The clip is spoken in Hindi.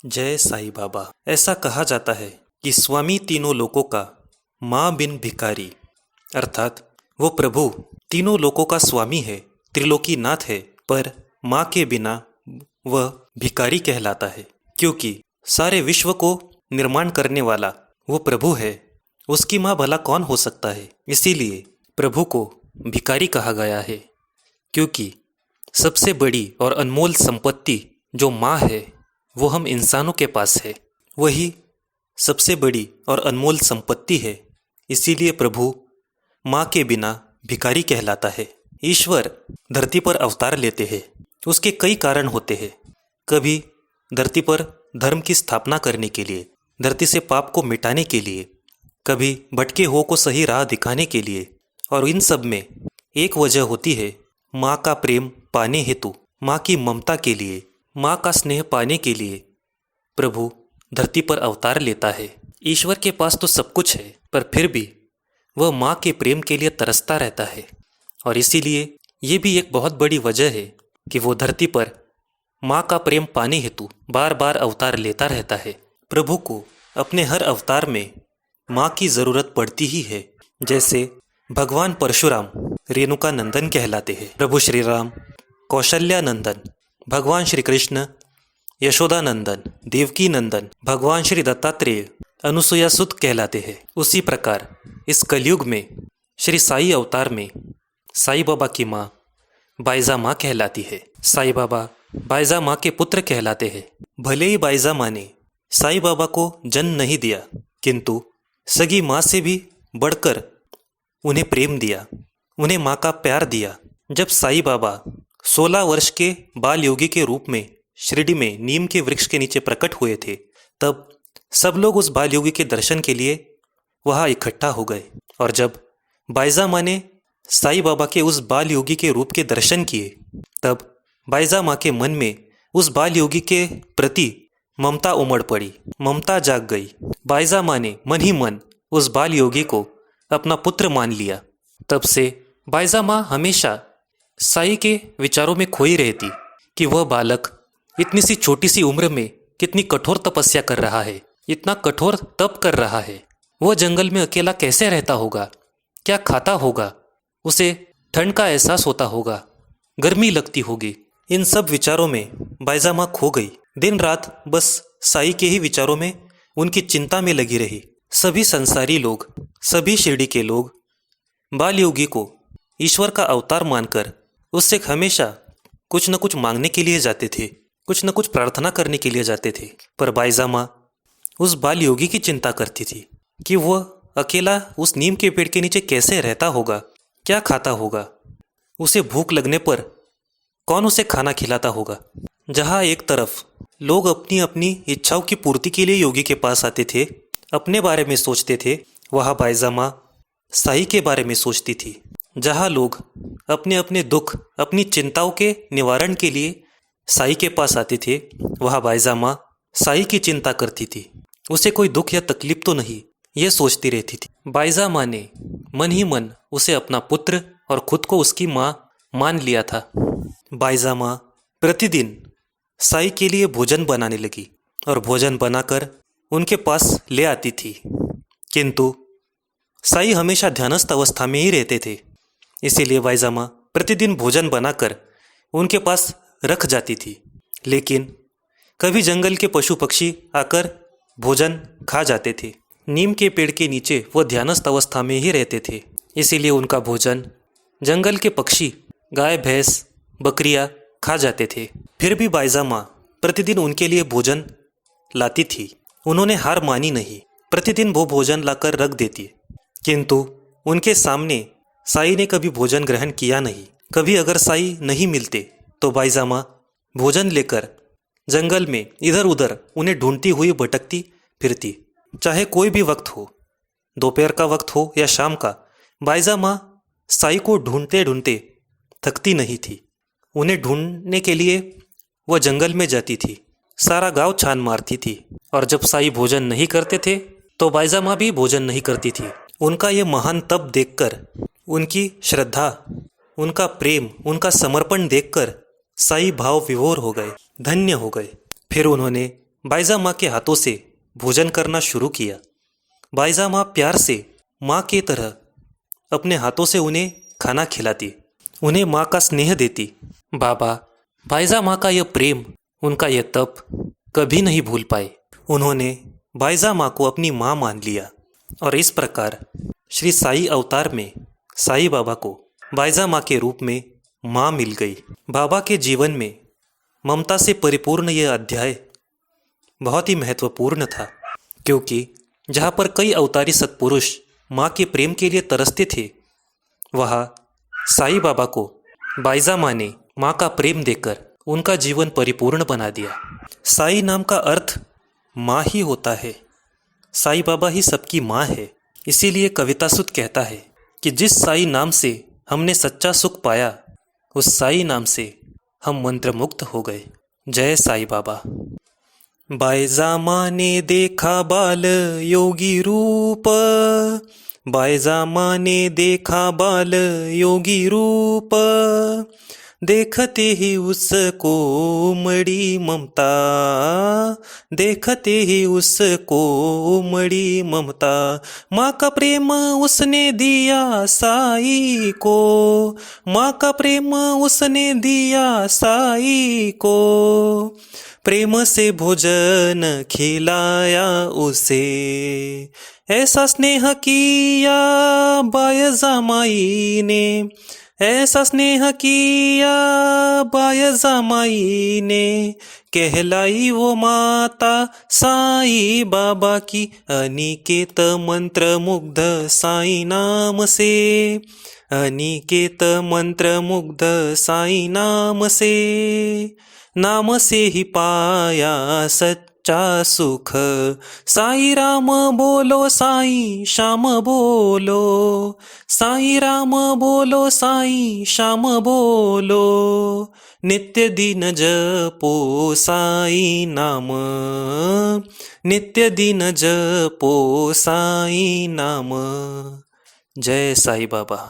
जय साईं बाबा। ऐसा कहा जाता है कि स्वामी तीनों लोकों का माँ बिन भिखारी, अर्थात वो प्रभु तीनों लोकों का स्वामी है, त्रिलोकीनाथ है, पर माँ के बिना वह भिखारी कहलाता है। क्योंकि सारे विश्व को निर्माण करने वाला वो प्रभु है, उसकी माँ भला कौन हो सकता है। इसीलिए प्रभु को भिखारी कहा गया है। क्योंकि सबसे बड़ी और अनमोल संपत्ति जो माँ है वो हम इंसानों के पास है, वही सबसे बड़ी और अनमोल संपत्ति है। इसीलिए प्रभु माँ के बिना भिखारी कहलाता है। ईश्वर धरती पर अवतार लेते हैं, उसके कई कारण होते हैं। कभी धरती पर धर्म की स्थापना करने के लिए, धरती से पाप को मिटाने के लिए, कभी भटके हुओं को सही राह दिखाने के लिए, और इन सब में एक वजह होती है माँ का प्रेम पाने हेतु, माँ की ममता के लिए, माँ का स्नेह पाने के लिए प्रभु धरती पर अवतार लेता है। ईश्वर के पास तो सब कुछ है, पर फिर भी वह माँ के प्रेम के लिए तरसता रहता है। और इसीलिए ये भी एक बहुत बड़ी वजह है कि वो धरती पर माँ का प्रेम पाने हेतु बार बार अवतार लेता रहता है। प्रभु को अपने हर अवतार में माँ की ज़रूरत पड़ती ही है। जैसे भगवान परशुराम रेणुका नंदन कहलाते हैं, प्रभु श्री राम कौशल्या नंदन, भगवान श्री कृष्ण यशोदा नंदन, देवकी नंदन, भगवान श्री दत्तात्रेय अनुसुया सुत कहलाते हैं। उसी प्रकार इस कलयुग में श्री साई अवतार में साईं बाबा की माँ बाइजा माँ कहलाती है। साईं बाबा बाइजा माँ के पुत्र कहलाते हैं। भले ही बाइजा माँ ने साईं बाबा को जन्म नहीं दिया, किंतु सगी माँ से भी बढ़कर उन्हें प्रेम दिया, उन्हें माँ का प्यार दिया। जब साईं बाबा 16 वर्ष के बाल योगी के रूप में शिरडी में नीम के वृक्ष के नीचे प्रकट हुए थे, तब सब लोग उस बाल योगी के दर्शन के लिए वहाँ इकट्ठा हो गए। और जब बाइजा माँ ने साईं बाबा के उस बाल योगी के रूप के दर्शन किए, तब बाइजा माँ के मन में उस बाल योगी के प्रति ममता उमड़ पड़ी, ममता जाग गई। बाइजा माँ ने मन ही मन उस बाल योगी को अपना पुत्र मान लिया। तब से बाइजा माँ हमेशा साईं के विचारों में खोई रहती कि वह बालक इतनी सी छोटी सी उम्र में कितनी कठोर तपस्या कर रहा है, इतना कठोर तप कर रहा है। वह जंगल में अकेला कैसे रहता होगा, क्या खाता होगा, उसे ठंड का एहसास होता होगा, गर्मी लगती होगी। इन सब विचारों में बाइजा माँ खो गई। दिन रात बस साईं के ही विचारों में, उनकी चिंता में लगी रही। सभी संसारी लोग, सभी शिरडी के लोग बाल योगी को ईश्वर का अवतार मानकर उससे हमेशा कुछ न कुछ मांगने के लिए जाते थे, कुछ न कुछ प्रार्थना करने के लिए जाते थे। पर बाइजा माँ उस बाल योगी की चिंता करती थी कि वह अकेला उस नीम के पेड़ के नीचे कैसे रहता होगा, क्या खाता होगा, उसे भूख लगने पर कौन उसे खाना खिलाता होगा। जहाँ एक तरफ लोग अपनी अपनी इच्छाओं की पूर्ति के लिए योगी के पास आते थे, अपने बारे में सोचते थे, वहाँ बाइजा माँ साईं के बारे में सोचती थी। जहाँ लोग अपने अपने दुख, अपनी चिंताओं के निवारण के लिए साईं के पास आते थे, वहाँ बाइजा माँ साईं की चिंता करती थी। उसे कोई दुख या तकलीफ तो नहीं, ये सोचती रहती थी। बाइजा माँ ने मन ही मन उसे अपना पुत्र और खुद को उसकी माँ मान लिया था। बाइजा माँ प्रतिदिन साईं के लिए भोजन बनाने लगी और भोजन बनाकर उनके पास ले आती थी। किंतु साईं हमेशा ध्यानस्थ अवस्था में ही रहते थे, इसीलिए बाइजा माँ प्रतिदिन भोजन बनाकर उनके पास रख जाती थी। लेकिन कभी जंगल के पशु पक्षी आकर भोजन खा जाते थे। नीम के पेड़ के नीचे वह ध्यानस्थ अवस्था में ही रहते थे, इसीलिए उनका भोजन जंगल के पक्षी, गाय भैंस, बकरियां खा जाते थे। फिर भी बाइजा माँ प्रतिदिन उनके लिए भोजन लाती थी। उन्होंने हार मानी नहीं, प्रतिदिन वो भोजन लाकर रख देती। किंतु उनके सामने साईं ने कभी भोजन ग्रहण किया नहीं। कभी अगर साईं नहीं मिलते तो बाइजा माँ भोजन लेकर जंगल में इधर उधर उन्हें ढूंढती हुई भटकती फिरती। चाहे कोई भी वक्त हो, दोपहर का वक्त हो या शाम का, बाइजा माँ साईं को ढूंढते ढूंढते थकती नहीं थी। उन्हें ढूंढने के लिए वह जंगल में जाती थी, सारा गांव छान मारती थी। और जब साईं भोजन नहीं करते थे तो बाइजा माँ भी भोजन नहीं करती थी। उनका ये महान तप देखकर, उनकी श्रद्धा, उनका प्रेम, उनका समर्पण देखकर साईं भाव विभोर हो गए, धन्य हो गए। फिर उन्होंने बाइजा माँ के हाथों से भोजन करना शुरू किया। बाइजा माँ प्यार से माँ के तरह अपने हाथों से उन्हें खाना खिलाती, उन्हें माँ का स्नेह देती। बाबा बाइजा माँ का यह प्रेम, उनका यह तप कभी नहीं भूल पाए। उन्होंने बाइजा माँ को अपनी माँ मान लिया और इस प्रकार श्री साई अवतार में साई बाबा को बाइजा माँ के रूप में माँ मिल गई। बाबा के जीवन में ममता से परिपूर्ण यह अध्याय बहुत ही महत्वपूर्ण था, क्योंकि जहाँ पर कई अवतारी सत्पुरुष माँ के प्रेम के लिए तरसते थे, वहाँ साई बाबा को बाइजा माँ ने माँ का प्रेम देकर उनका जीवन परिपूर्ण बना दिया। साई नाम का अर्थ माँ ही होता है। साई बाबा ही सबकी माँ है। इसीलिए कविता सुत कहता है कि जिस साई नाम से हमने सच्चा सुख पाया, उस साई नाम से हम मंत्रमुग्ध हो गए। जय साई बाबा। बाइजा माँ ने देखा बाल योगी रूप, बाइजा माँ ने देखा बाल योगी रूप, देखते ही उसको उमड़ी ममता, देखते ही उसको उमड़ी ममता। माँ का प्रेम उसने दिया साई को, माँ का प्रेम उसने दिया साई को, प्रेम से भोजन खिलाया उसे, ऐसा स्नेह किया बाइजा माई ने, ऐसा स्नेह किया बाइजा माई ने, कहलाई वो माता साई बाबा की, अनिकेत मंत्र मुग्ध साई नाम से, अनिकेत मंत्र मुग्ध साई नाम से, नाम से ही पाया सच्चा सुख। साई राम बोलो साई श्याम बोलो, साई राम बोलो साई श्याम बोलो, नित्य दिन जपो साई नाम, नित्य दिन जपो साई नाम। जय साई बाबा।